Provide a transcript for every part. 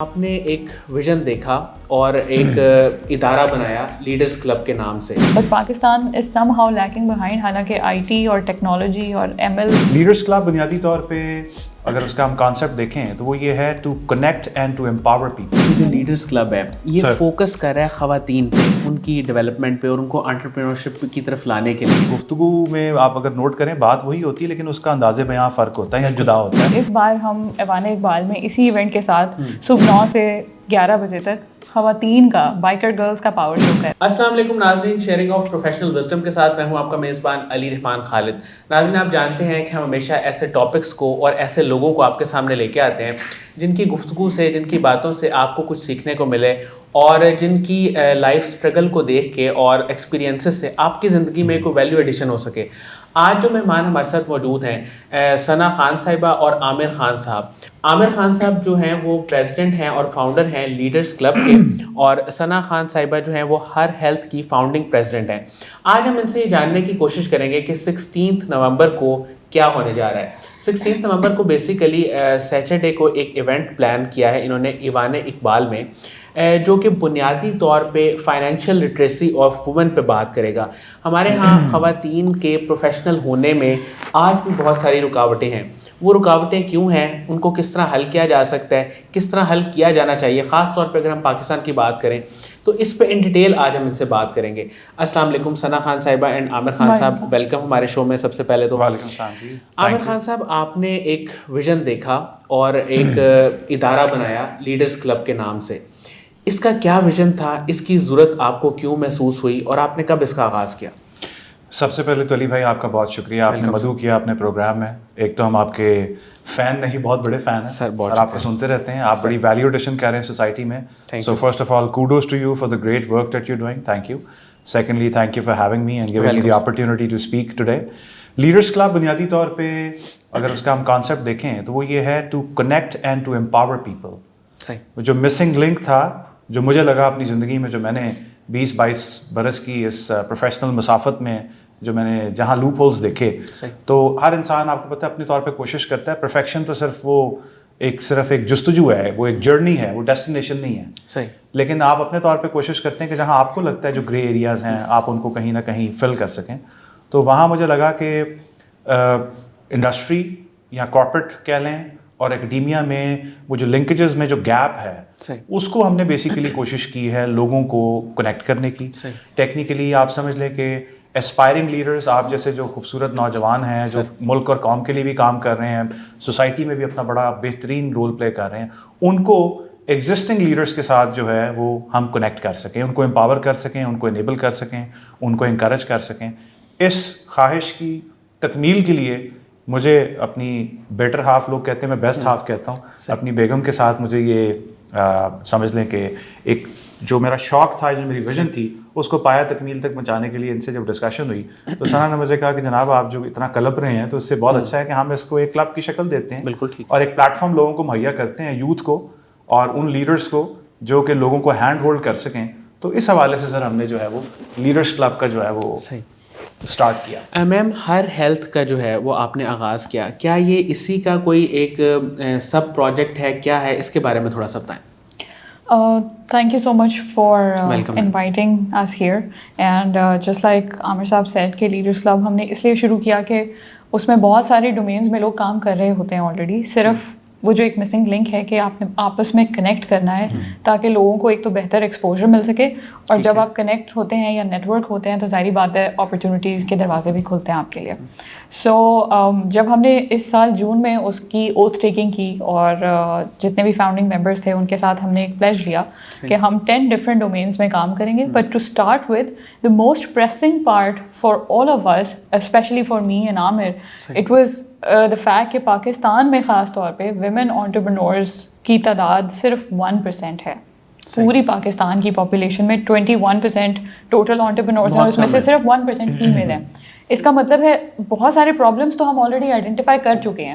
آپ نے ایک ویژن دیکھا اور ایک ادارہ بنایا لیڈرز کلب کے نام سے. But Pakistan is somehow lacking behind حالانکہ IT اور ٹیکنالوجی اور ML. لیڈرز کلب بنیادی طور پہ اگر اس کا ہم کانسیپٹ دیکھیں تو وہ یہ ہے to connect and to empower people. جو لیڈرز کلب ہے یہ فوکس کر رہا ہے خواتین پہ، ان کی ڈیولپمنٹ پہ اور ان کو انٹرپرینورشپ کی طرف لانے کے لیے. گفتگو میں آپ اگر نوٹ کریں بات وہی ہوتی ہے لیکن اس کا انداز بیاں فرق ہوتا ہے یا جدا ہوتا ہے. اس بار ہم ایوان اقبال میں اسی ایونٹ کے ساتھ صبح 9 سے 11 بجے تک خواتین کا بائکر گرلز کا پاور شو ہے. السلام علیکم ناظرین، شیئرنگ آف پروفیشنل وزڈم کے ساتھ میں ہوں آپ کا میزبان علی رحمان خالد. ناظرین، آپ جانتے ہیں کہ ہم ہمیشہ ایسے ٹاپکس کو اور ایسے لوگوں کو آپ کے سامنے لے کے آتے ہیں جن کی گفتگو سے، جن کی باتوں سے آپ کو کچھ سیکھنے کو ملے اور جن کی لائف اسٹرگل کو دیکھ کے اور ایکسپیرینسز سے آپ کی زندگی میں کوئی ویلیو ایڈیشن ہو سکے. آج جو مہمان ہمارے ساتھ موجود ہیں ثنا خان صاحبہ اور عامر خان صاحب. عامر خان صاحب جو ہیں وہ پریزیڈنٹ ہیں اور فاؤنڈر ہیں لیڈرز کلب کے، اور ثنا خان صاحبہ جو ہیں وہ ہر ہیلتھ کی فاؤنڈنگ پریزیڈنٹ ہیں. آج ہم ان سے یہ جاننے کی کوشش کریں گے کہ 16 نومبر کو کیا ہونے جا رہا ہے. 16 نومبر کو بیسیکلی سیٹرڈے کو ایک ایونٹ پلان کیا ہے انہوں نے ایوان اقبال میں، جو کہ بنیادی طور پہ فائنینشیل لٹریسی آف وومن پہ بات کرے گا. ہمارے ہاں خواتین کے پروفیشنل ہونے میں آج بھی بہت ساری رکاوٹیں ہیں. وہ رکاوٹیں کیوں ہیں، ان کو کس طرح حل کیا جا سکتا ہے، کس طرح حل کیا جانا چاہیے، خاص طور پہ اگر ہم پاکستان کی بات کریں تو اس پہ ان ڈیٹیل آج ہم ان سے بات کریں گے. السلام علیکم ثنا خان صاحبہ اینڈ عامر خان صاحب، ویلکم ہمارے شو میں. سب سے پہلے تو وعلیکم السلام جی. عامر خان صاحب، آپ نے ایک ویژن دیکھا اور ایک ادارہ بنایا لیڈرز کلب کے نام سے. اس کا کیا ویژن تھا، اس کی ضرورت آپ کو کیوں محسوس ہوئی اور آپ نے کب اس کا آغاز کیا؟ سب سے پہلے تو علی بھائی آپ کا بہت شکریہ، آپ نے مدعو کیا اپنے پروگرام میں. ایک تو ہم آپ کے فین نہیں، بہت بڑے فین ہیں سر، اور آپ کو سنتے رہتے ہیں. آپ بڑی ویلیو ایڈیشن کر رہے ہیں سوسائٹی میں. So first of all kudos to you for the great work that you doing. Thank you. Secondly thank you for having me and giving me the opportunity to speak today. Leaders club بنیادی طور پہ اگر اس کا ہم concept دیکھیں تو وہ یہ ہے to connect and to empower people. جو مسنگ لنک تھا، جو مجھے لگا اپنی زندگی میں، جو میں نے 20-22 برس کی اس پروفیشنل مسافت میں جو میں نے جہاں لوپ ہولز دیکھے، تو ہر انسان آپ کو پتہ ہے اپنے طور پہ کوشش کرتا ہے. پرفیکشن تو صرف ایک جستجو ہے، وہ ایک جرنی ہے، وہ ڈیسٹینیشن نہیں ہے. صحیح. لیکن آپ اپنے طور پہ کوشش کرتے ہیں کہ جہاں آپ کو لگتا ہے جو گرے ایریاز ہیں آپ ان کو کہیں نہ کہیں فل کر سکیں. تو وہاں مجھے لگا کہ انڈسٹری یا کارپوریٹ کہہ لیں اور اکیڈیمیا میں وہ جو لنکیجز میں جو گیپ ہے اس کو ہم نے بیسیکلی کوشش کی ہے لوگوں کو کنیکٹ کرنے کی. ٹیکنیکلی آپ سمجھ لیں کہ اسپائرنگ لیڈرز، آپ جیسے جو خوبصورت نوجوان ہیں جو ملک اور قوم کے لیے بھی کام کر رہے ہیں، سوسائٹی میں بھی اپنا بڑا بہترین رول پلے کر رہے ہیں، ان کو ایگزسٹنگ لیڈرز کے ساتھ جو ہے وہ ہم کنیکٹ کر سکیں، ان کو امپاور کر سکیں، ان کو انیبل کر سکیں، ان کو انکریج کر سکیں. اس خواہش کی تکمیل کے لیے مجھے اپنی بیٹر ہاف، لوگ کہتے ہیں میں بیسٹ ہاف کہتا ہوں، اپنی بیگم کے ساتھ مجھے یہ سمجھ لیں کہ ایک جو میرا شوق تھا، جو میری ویژن تھی، اس کو پایا تکمیل تک پہنچانے کے لیے ان سے جب ڈسکشن ہوئی تو ثنا نے مجھے کہا کہ جناب آپ جو اتنا کلپ رہے ہیں تو اس سے بہت اچھا ہے کہ ہم اس کو ایک کلب کی شکل دیتے ہیں. بالکل ٹھیک. اور ایک پلیٹ فارم لوگوں کو مہیا کرتے ہیں، یوتھ کو اور ان لیڈرز کو جو کہ لوگوں کو ہینڈ ہولڈ کر سکیں. تو اس حوالے سے سر ہم نے جو ہے وہ لیڈرز کلب کا جو ہے وہ اسٹارٹ کیا. میم، ہر ہیلتھ کا جو ہے وہ آپ نے آغاز کیا، کیا یہ اسی کا کوئی ایک سب پروجیکٹ ہے، کیا ہے، اس کے بارے میں تھوڑا سا بتائیں. Thank you so much for inviting us here. And just like عامر صاحب said کہ لیڈرز کلب ہم نے اس لیے شروع کیا کہ اس میں بہت سارے ڈومینز میں لوگ کام کر رہے ہوتے ہیں آلریڈی. صرف وہ جو ایک مسنگ لنک ہے کہ آپ نے آپس میں کنیکٹ کرنا ہے تاکہ لوگوں کو ایک تو بہتر ایکسپوجر مل سکے، اور جب آپ کنیکٹ ہوتے ہیں یا نیٹ ورک ہوتے ہیں تو ظاہری بات ہے اپرچونیٹیز کے دروازے بھی کھلتے ہیں آپ کے لیے. سو جب ہم نے اس سال جون میں اس کی اوتھ ٹیکنگ کی اور جتنے بھی فاؤنڈنگ ممبرس تھے ان کے ساتھ ہم نے ایک پلیج لیا کہ ہم 10 ڈفرینٹ ڈومینس میں کام کریں گے. But to start with the most pressing part for all of us, especially for me and Aamir, it was the fact کہ پاکستان میں خاص طور پہ ویمن انٹرپرینورز کی تعداد صرف 1% ہے. پوری پاکستان کی پاپولیشن میں 21% ٹوٹل انٹرپرینورز ہیں، اس میں سے صرف 1% فیمیل ہیں. اس کا مطلب ہے بہت سارے پرابلمس تو ہم آلریڈی آئیڈینٹیفائی کر چکے ہیں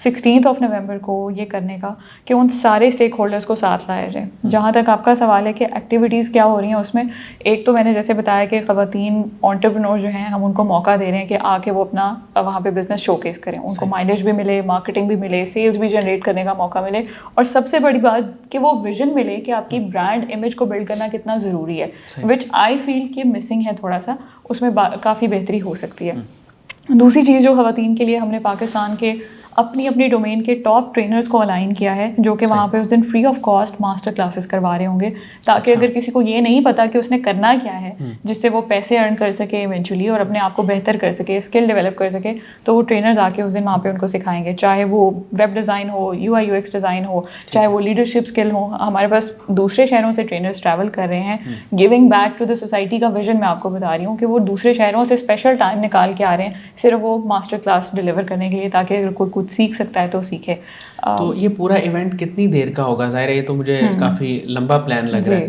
16 نومبر کو یہ کرنے کا کہ ان سارے اسٹیک ہولڈرس کو ساتھ لایا جائے. جہاں تک آپ کا سوال ہے کہ ایکٹیویٹیز کیا ہو رہی ہیں اس میں، ایک تو میں نے جیسے بتایا کہ خواتین انٹرپرینور جو ہیں ہم ان کو موقع دے رہے ہیں کہ آ کے وہ اپنا وہاں پہ بزنس شو کیس کریں، ان کو مائلیج بھی ملے، مارکیٹنگ بھی ملے، سیلز بھی جنریٹ کرنے کا موقع ملے، اور سب سے بڑی بات کہ وہ ویژن ملے کہ آپ کی برانڈ امیج کو بلڈ کرنا کتنا ضروری ہے، وچ آئی فیل کہ مسنگ ہے تھوڑا سا، اس میں کافی بہتری ہو سکتی ہے. دوسری چیز جو خواتین کے لیے ہم نے پاکستان کے اپنی ڈومین کے ٹاپ ٹرینرز کو الائن کیا ہے، جو کہ وہاں پہ اس دن free of cost master classes کروا رہے ہوں گے، تاکہ اگر کسی کو یہ نہیں پتا کہ اس نے کرنا کیا ہے جس سے وہ پیسے ارن کر سکے ایونچولی اور اپنے آپ کو بہتر کر سکے، اسکل ڈیولپ کر سکے، تو وہ ٹرینرز آ کے اس دن وہاں پہ ان کو سکھائیں گے، چاہے وہ ویب ڈیزائن ہو، UI/UX ڈیزائن ہو، چاہے وہ لیڈرشپ اسکل ہو. ہمارے پاس دوسرے شہروں سے ٹرینرز ٹریول کر رہے ہیں، giving back to the society کا ویژن میں آپ کو بتا رہی ہوں کہ وہ دوسرے شہروں سے اسپیشل ٹائم نکال کے آ رہے ہیں صرف وہ ماسٹر کلاس ڈلیور کرنے کے لیے، تاکہ اگر کوئی کچھ سیکھ سکتا ہے تو سیکھے. تو یہ پورا ایونٹ کتنی دیر کا ہوگا؟ ظاہر ہے یہ تو مجھے کافی لمبا پلان لگ رہا ہے.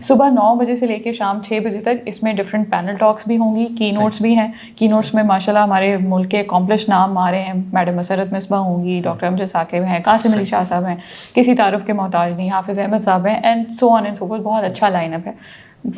صبح 9 بجے سے لے کے شام 6 بجے تک اس میں ڈفرینٹ پینل ٹاکس بھی ہوں گی، کی نوٹس بھی ہیں. کی نوٹس میں ماشاءاللہ ہمارے ملک کے اکمپلش نام آ رہے ہیں، میڈم مسرت مصباح ہوں گی، ڈاکٹر امجد ثاقب ہیں، قاسم علی شاہ صاحب ہیں، کسی تعارف کے محتاج نہیں، حافظ احمد صاحب ہیں، and so on and so forth. بہت اچھا لائن اپ ہے.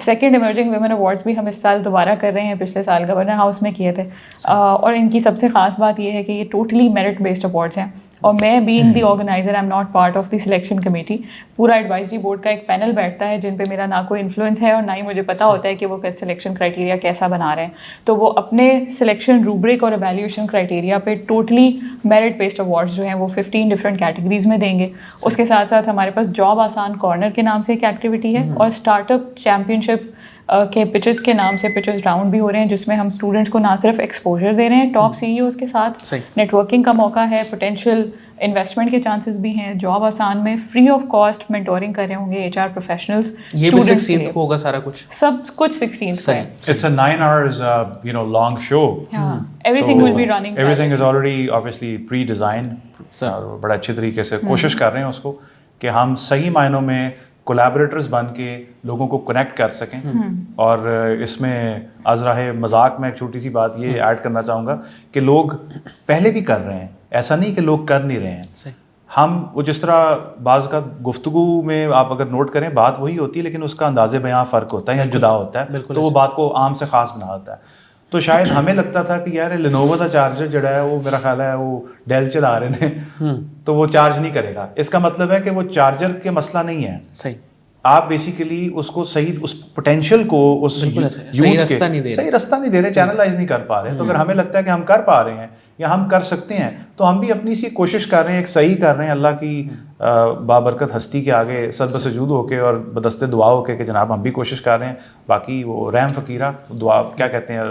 سیکنڈ ایمرجنگ ویمن ایوارڈس بھی ہم اس سال دوبارہ کر رہے ہیں، پچھلے سال گورنر ہاؤس میں کیے تھے، اور ان کی سب سے خاص بات یہ ہے کہ یہ ٹوٹلی میرٹ بیسڈ ایوارڈس ہیں. اور میں being the organiser I am not part of the selection committee. پورا ایڈوائزری بورڈ کا ایک پینل بیٹھتا ہے جن پہ میرا نہ کوئی انفلوئنس ہے اور نہ ہی مجھے پتہ ہوتا ہے کہ وہ سلیکشن کرائٹیریا کیسا بنا رہے ہیں. تو وہ اپنے سلیکشن روبرک اور ایویلیویشن کرائٹیریا پہ ٹوٹلی میرٹ بیسڈ ایوارڈس جو ہیں وہ 15 ڈفرینٹ کیٹیگریز میں دیں گے. اس کے ساتھ ساتھ ہمارے پاس جاب آسان کارنر کے نام سے ایک ایکٹیویٹی ہے، اور اسٹارٹ اپ چیمپئن شپ کے پچز کے نام سے پچز راؤنڈ بھی ہو رہے ہیں، جس میں ہم اسٹوڈنٹس کو نہ صرف ایکسپوجر دے رہے ہیں ٹاپ CEOs کے ساتھ، نیٹ ورکنگ کا موقع ہے، پوٹینشیل انویسٹمنٹ کے چانسز بھی ہیں. جاب آسان میں فری آف کاسٹ مینٹورنگ کر رہے ہوں گے HR پروفیشنلز. یہ بھی 16 کو ہوگا سارا کچھ، سب کچھ 16 کو ہے. It's a 9 hours long show. Everything will be running. Everything is already obviously pre-designed. بڑا اچھے طریقے سے کوشش کر رہے ہیں اس کو کہ ہم صحیح معنوں میں کولیبریٹرز بن کے لوگوں کو کنیکٹ کر سکیں. اور اس میں از راہ مذاق میں ایک چھوٹی سی بات یہ ایڈ کرنا چاہوں گا کہ لوگ پہلے بھی کر رہے ہیں، ایسا نہیں کہ لوگ کر نہیں رہے ہیں. ہم وہ جس طرح بعض کا گفتگو میں آپ اگر نوٹ کریں بات وہی ہوتی ہے لیکن اس کا انداز بیاں فرق ہوتا ہے یا جدا ہوتا ہے، تو وہ بات کو عام سے خاص بنا ہوتا ہے. تو شاید ہمیں لگتا تھا کہ یار لینووو کا چارجر جڑا ہے وہ میرا خیال ہے وہ ڈیل چلا رہے ہیں تو وہ چارج نہیں کرے گا. اس کا مطلب ہے کہ وہ چارجر کے مسئلہ نہیں ہے. صحیح، آپ بیسیکلی اس کو صحیح اس پوٹینشیل کو اس صحیح رستہ نہیں دے رہے، چینلائز نہیں کر پا رہے. تو اگر ہمیں لگتا ہے کہ ہم کر پا رہے ہیں یا ہم کر سکتے ہیں تو ہم بھی اپنی سی کوشش کر رہے ہیں، ایک صحیح کر رہے ہیں اللہ کی بابرکت ہستی کے آگے سر بسجود ہو کے اور بدست دعا ہو کے کہ جناب ہم بھی کوشش کر رہے ہیں. باقی وہ رحم فقیرہ دعا کیا کہتے ہیں،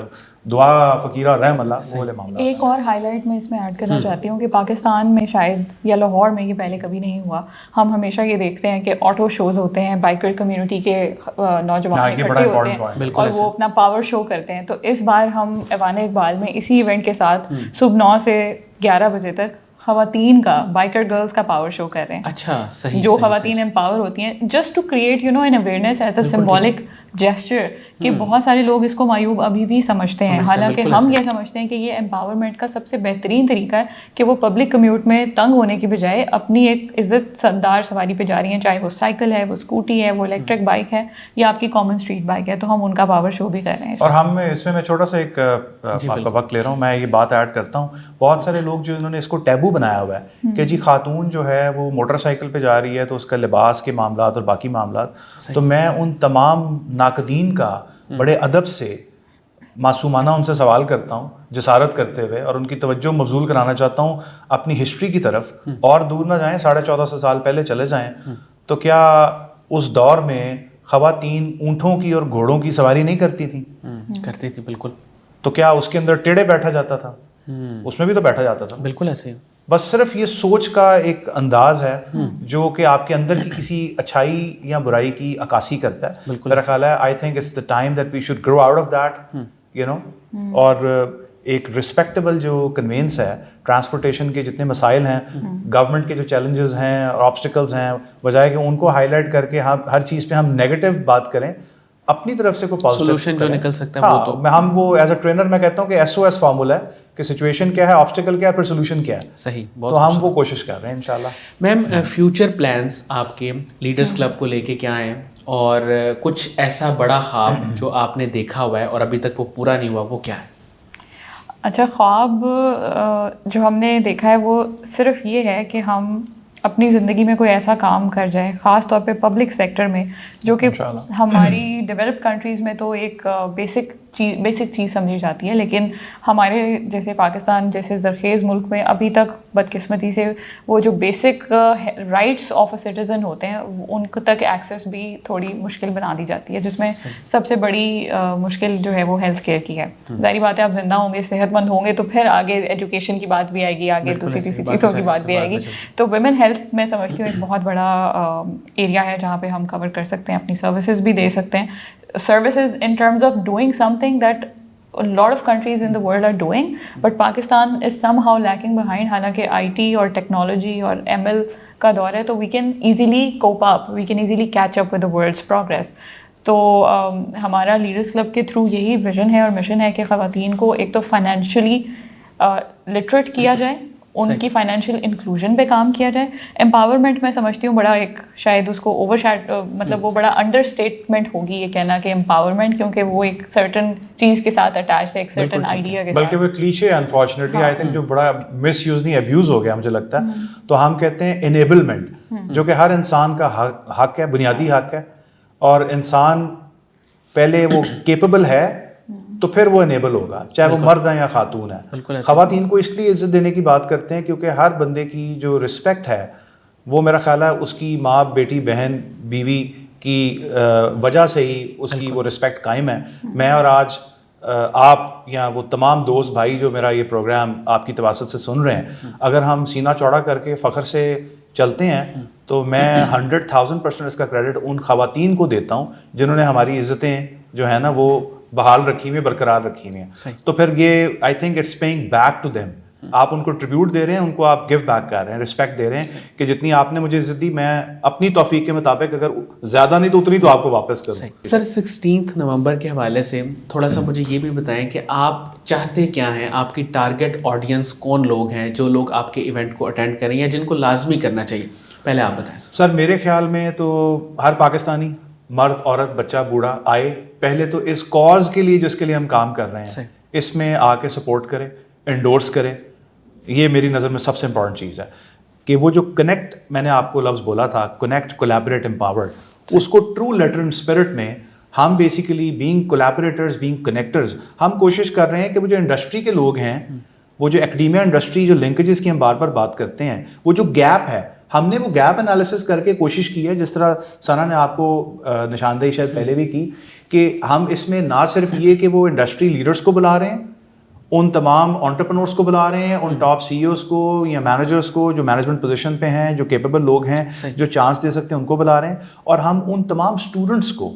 دعا فقیرہ رحم اللہ، وہ والے معاملہ. ایک اور ہائی لائٹ میں اس میں ایڈ کرنا چاہتی ہوں کہ پاکستان میں شاید یا لاہور میں یہ پہلے کبھی نہیں ہوا. ہم ہمیشہ یہ دیکھتے ہیں کہ آٹو شوز ہوتے ہیں، بائکر کمیونٹی کے نوجوان اکٹھے ہوتے ہیں اور وہ اپنا پاور شو کرتے ہیں. تو اس بار ہم ایوان اقبال میں اسی ایونٹ کے ساتھ صبح 9 سے 11 بجے تک خواتین کا بائکر گرلز کا پاور شو کر رہے ہیں. اچھا، صحیح. جو خواتین امپاور ہوتی ہیں just to create an awareness as a symbolic gesture کہ بہت سارے لوگ اس کو معیوب ابھی بھی سمجھتے ہیں، حالانکہ ہم یہ سمجھتے ہیں کہ یہ امپاورمنٹ کا سب سے بہترین طریقہ ہے کہ وہ پبلک کمیوٹ میں تنگ ہونے کی بجائے اپنی ایک عزت دار سواری پہ جا رہی ہیں، چاہے وہ سائیکل ہے، وہ اسکوٹی ہے، وہ الیکٹرک بائک ہے یا آپ کی کامن اسٹریٹ بائک ہے. تو ہم ان کا پاور شو بھی کر رہے ہیں. اور ہم اس میں چھوٹا سا ایک آپ کا وقت لے رہا ہوں، میں یہ بات ایڈ کرتا ہوں. بہت سارے لوگ جو انہوں نے اس کو ٹیبو بنایا ہوا ہے کہ جی خاتون جو ہے وہ موٹر سائیکل پہ جا رہی ہے تو اس کا لباس کے معاملات اور باقی معاملات. تو میں ان تمام ناقدین کا بڑے ادب سے معصومانہ ان سے سوال کرتا ہوں جسارت کرتے ہوئے، اور ان کی توجہ مبذول کرانا چاہتا ہوں اپنی ہسٹری کی طرف. اور دور نہ جائیں، 1450 سال پہلے چلے جائیں تو کیا اس دور میں خواتین اونٹوں کی اور گھوڑوں کی سواری نہیں کرتی تھیں؟ کرتی تھی، بالکل. تو کیا اس کے اندر ٹیڑے بیٹھا جاتا تھا؟ اس میں بھی تو بیٹھا جاتا تھا. بالکل ایسے. بس صرف یہ سوچ کا ایک انداز ہے جو کہ آپ کے اندر کی کسی اچھائی یا برائی کی عکاسی کرتا ہے. میرا خیال ہے I think it's the time that we should grow out of that you know. اور ایک رسپیکٹیبل جو کنوینس ہے، ٹرانسپورٹیشن کے جتنے مسائل ہیں، گورنمنٹ کے جو چیلنجز ہیں اور آبسٹیکلز ہیں، بجائے کہ ان کو ہائی لائٹ کر کے ہر چیز پہ ہم نیگیٹو بات کریں، اپنی طرف سے کوئی پازیٹیو سولوشن جو نکل سکتا ہے وہ تو ہم وہ ایز اے ٹرینر میں کہتا ہوں کہ SOS فارمولا ہے کہ سچویشن کیا ہے, آبسٹیکل کیا ہے, پھر سولوشن کیا ہے. صحیح, تو ہم وہ کوشش کر رہے ہیں انشاءاللہ. میم فیوچر پلانس آپ کے لیڈرز کلب کو لے کے کیا ہیں, اور کچھ ایسا بڑا خواب جو آپ نے دیکھا ہوا ہے اور ابھی تک وہ پورا نہیں ہوا, وہ کیا ہے؟ اچھا, خواب جو ہم نے دیکھا ہے وہ صرف یہ ہے کہ ہم اپنی زندگی میں کوئی ایسا کام کر جائیں, خاص طور پہ پبلک سیکٹر میں, جو کہ ہماری ڈیولپڈ کنٹریز میں تو ایک بیسک چیز سمجھی جاتی ہے, لیکن ہمارے جیسے پاکستان جیسے زرخیز ملک میں ابھی تک بدقسمتی سے وہ جو basic rights of a citizen ہوتے ہیں ان تک ایکسیس بھی تھوڑی مشکل بنا دی جاتی ہے, جس میں سب سے بڑی مشکل جو ہے وہ ہیلتھ کیئر کی ہے. ظاہری بات ہے, آپ زندہ ہوں گے, صحت مند ہوں گے تو پھر آگے ایجوکیشن کی بات بھی آئے گی, آگے دوسری تیسری چیزوں کی بات بھی آئے گی. تو ویمن ہیلتھ میں سمجھتی ہوں ایک بہت بڑا ایریا ہے جہاں پہ ہم کور کر سکتے ہیں, اپنی سروسز بھی دے سکتے ہیں. Services in terms of doing something that a lot of countries in the world are doing, but Pakistan is somehow lacking behind. حالانکہ IT اور ٹیکنالوجی اور ML کا دور ہے, تو we can easily cope up, we can easily catch up with the world's progress. تو ہمارا leaders club کے تھرو یہی ویژن ہے اور مشن ہے کہ خواتین کو ایک تو فائنینشلی لٹریٹ کیا جائے, ان کی فائنینشیل انکلوژن پہ کام کیا جائے. امپاورمنٹ میں سمجھتی ہوں بڑا ایک شاید اس کو مطلب وہ بڑا انڈر اسٹیٹمنٹ ہوگی یہ کہنا کہ امپاورمنٹ, کیونکہ وہ ایک سرٹن چیز کے ساتھ اٹیچ ہے, ایک سرٹن آئیڈیا کے ساتھ. بلکہ وہ کلیشے انفارچونیٹلی آئی تھنک جو بڑا مس یوز نہیں ابیوز ہو گیا مجھے لگتا ہے. تو ہم کہتے ہیں انیبلمنٹ, جو کہ ہر انسان کا حق ہے, بنیادی حق ہے, اور انسان پہلے وہ کیپیبل ہے تو پھر وہ انیبل ہوگا, چاہے وہ مرد ہیں یا خاتون ہیں. خواتین کو اس لیے عزت دینے کی بات کرتے ہیں کیونکہ ہر بندے کی جو رسپیکٹ ہے وہ میرا خیال ہے اس کی ماں, بیٹی, بہن, بیوی کی وجہ سے ہی اس کی وہ رسپیکٹ قائم ہے. میں اور آج آپ یا وہ تمام دوست بھائی جو میرا یہ پروگرام آپ کی تواسط سے سن رہے ہیں, اگر ہم سینہ چوڑا کر کے فخر سے چلتے ہیں تو میں 100,000% اس کا کریڈٹ ان خواتین کو دیتا ہوں جنہوں نے ہماری عزتیں جو ہے نا وہ بحال رکھی ہوئی, برقرار رکھی ہوئی ہیں. تو پھر یہ I think it's paying back to them. آپ ان کو ٹریبیوٹ دے رہے ہیں, ان کو آپ گیو بیک کر رہے ہیں, رسپیکٹ دے رہے ہیں کہ جتنی آپ نے مجھے عزت دی میں اپنی توفیق کے مطابق اگر زیادہ نہیں تو اتنی تو آپ کو واپس کروں. سر 16 نومبر کے حوالے سے تھوڑا سا مجھے یہ بھی بتائیں کہ آپ چاہتے کیا ہیں, آپ کی ٹارگیٹ آڈینس کون لوگ ہیں جو لوگ آپ کے ایونٹ کو اٹینڈ کریں یا جن کو لازمی کرنا چاہیے, پہلے آپ بتائیں. سر میرے خیال میں تو ہر پاکستانی مرد, عورت, بچہ, بوڑھا آئے, پہلے تو اس کاز کے لیے جس کے لیے ہم کام کر رہے ہیں اس میں آ کے سپورٹ کرے, انڈورس کرے. یہ میری نظر میں سب سے امپورٹنٹ چیز ہے کہ وہ جو کنیکٹ میں نے آپ کو لفظ بولا تھا, کنیکٹ, کولیبریٹ, امپاورڈ, اس کو ٹرو لیٹر اینڈ اسپرٹ میں ہم بیسیکلی بینگ کولیبریٹرز, بینگ کنیکٹرز, ہم کوشش کر رہے ہیں کہ وہ جو انڈسٹری کے لوگ ہیں, وہ جو ایکڈیمیا انڈسٹری جو لنکیجز کی ہم بار بار بات کرتے ہیں, وہ جو گیپ ہے ہم نے وہ گیپ انالیسس کر کے کوشش کی ہے, جس طرح ثنا نے آپ کو نشاندہی شاید پہلے بھی کی, کہ ہم اس میں نہ صرف یہ کہ وہ انڈسٹری لیڈرز کو بلا رہے ہیں, ان تمام انٹرپرنورس کو بلا رہے ہیں, ان ٹاپ سی ایوز کو یا مینیجرس کو جو مینجمنٹ پوزیشن پہ ہیں, جو کیپیبل لوگ ہیں, جو چانس دے سکتے ہیں, ان کو بلا رہے ہیں. اور ہم ان تمام اسٹوڈنٹس کو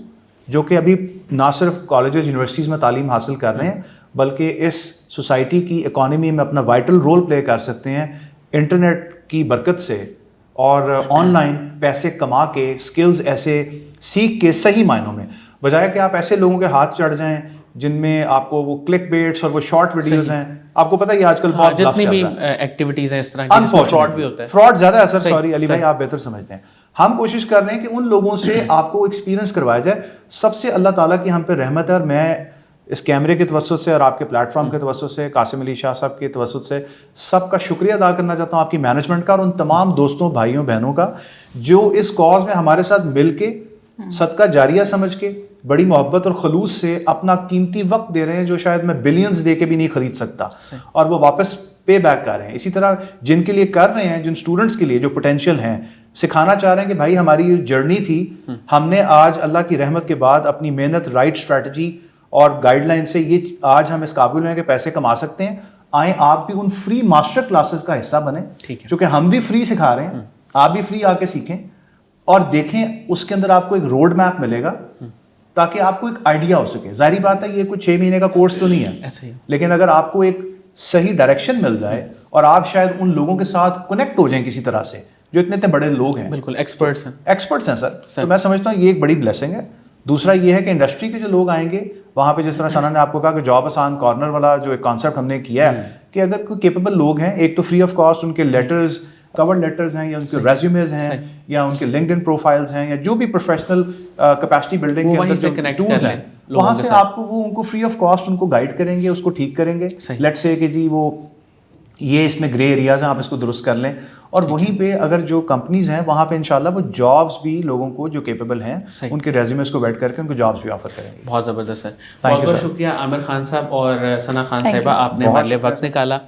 جو کہ ابھی نہ صرف کالجز, یونیورسٹیز میں تعلیم حاصل کر رہے ہیں بلکہ اس سوسائٹی کی اکانومی میں اپنا وائٹل رول پلے کر سکتے ہیں انٹرنیٹ کی برکت سے, اور آن لائن پیسے کما کے, اسکلز ایسے سیکھ کے صحیح معنوں میں, بجائے کہ آپ ایسے لوگوں کے ہاتھ چڑھ جائیں جن میں آپ کو وہ کلک بیٹس اور وہ شارٹ ویڈیوز ہیں. آپ کو پتہ ہے یہ آج کل بہت جتنی بھی ایکٹیویٹیز ہیں اس طرح کی فراڈ بھی ہوتا ہے, فراڈ زیادہ ہے. سر سوری علی بھائی, آپ بہتر سمجھتے ہیں. ہم کوشش کر رہے ہیں کہ ان لوگوں سے آپ کو ایکسپیرینس کروایا جائے. سب سے اللہ تعالیٰ کی ہم پہ رحمت ہے, اور میں اس کیمرے کے توسط سے اور آپ کے پلیٹ فارم کے توسط سے, قاسم علی شاہ صاحب کے توسط سے سب کا شکریہ ادا کرنا چاہتا ہوں, آپ کی مینجمنٹ کا اور ان تمام دوستوں, بھائیوں, بہنوں کا جو اس کاز میں ہمارے ساتھ مل کے صدقہ جاریہ سمجھ کے بڑی محبت اور خلوص سے اپنا قیمتی وقت دے رہے ہیں, جو شاید میں بلینز دے کے بھی نہیں خرید سکتا, اور وہ واپس پے بیک کر رہے ہیں. اسی طرح جن کے لیے کر رہے ہیں, جن اسٹوڈنٹس کے لیے جو پوٹینشیل ہیں, سکھانا چاہ رہے ہیں کہ بھائی ہماری یہ جرنی تھی, ہم نے آج اللہ کی رحمت کے بعد اپنی محنت, رائٹ اسٹریٹجی اور گائیڈ لائن سے یہ آج ہم اس قابل ہیں کہ پیسے کما سکتے ہیں. آئیں آپ بھی ان فری ماسٹر کلاسز کا حصہ بنیں, چونکہ ہم بھی فری سکھا رہے ہیں, آپ بھی فری آ کے سیکھیں اور دیکھیں. اس کے اندر آپ کو ایک روڈ میپ ملے گا تاکہ آپ کو ایک آئیڈیا ہو سکے. ظاہری بات ہے یہ کوئی 6 مہینے کا کورس تو نہیں ہے, لیکن اگر آپ کو ایک صحیح ڈائریکشن مل جائے اور آپ شاید ان لوگوں کے ساتھ کنیکٹ ہو جائیں کسی طرح سے جو اتنے بڑے لوگ ہیں, بالکل ایکسپرٹس ہیں سر, تو میں سمجھتا ہوں یہ ایک بڑی بلیسنگ ہے. دوسرا یہ ہے کہ انڈسٹری کے جو لوگ آئیں گے وہاں پہ, جس طرح ثنا نے آپ کو کہا کہ جاب آسان کارنر والا جو ایک کانسیپٹ ہم نے کیا ہے, کہ اگر کوئی کیپیبل لوگ ہیں، ایک تو فری آف کاسٹ ان کے لیٹرز، کور لیٹرز ہیں یا ان کے ریزیومز ہیں یا ان کے لنکڈ ان پروفائلز ہیں یا جو بھی پروفیشنل کیپیسٹی بلڈنگ کے اندر جو ٹولز ہیں وہاں سے آپ کو وہ ان کو فری آف کاسٹ ان کو گائیڈ کریں گے، اس کو ٹھیک کریں گے. لیٹ سے کہ جی وہ یہ اس میں گرے ایریاز ہیں، آپ اس کو درست کر لیں. اور وہیں پہ اگر جو کمپنیز ہیں وہاں پہ انشاءاللہ وہ جابس بھی لوگوں کو جو کیپیبل ہیں ان کے ریزیومز کو ویٹ کر کے ان کو جابس بھی آفر کریں گے. بہت زبردست ہے. بہت بہت شکریہ عامر خان صاحب اور ثنا خان صاحبہ، آپ نے ہمارے لیے وقت نکالا.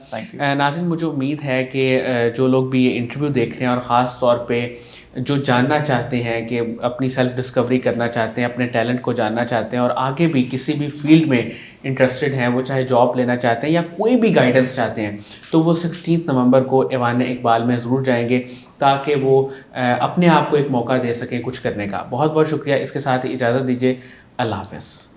ناظرین مجھے امید ہے کہ جو لوگ بھی یہ انٹرویو دیکھ رہے ہیں اور خاص طور پہ جو جاننا چاہتے ہیں کہ اپنی سیلف ڈسکوری کرنا چاہتے ہیں، اپنے ٹیلنٹ کو جاننا چاہتے ہیں اور آگے بھی کسی بھی فیلڈ میں انٹرسٹڈ ہیں، وہ چاہے جاب لینا چاہتے ہیں یا کوئی بھی گائیڈنس چاہتے ہیں، تو وہ 16 نومبر کو ایوان اقبال میں ضرور جائیں گے تاکہ وہ اپنے آپ کو ایک موقع دے سکیں کچھ کرنے کا. بہت بہت شکریہ. اس کے ساتھ اجازت دیجیے. اللہ حافظ.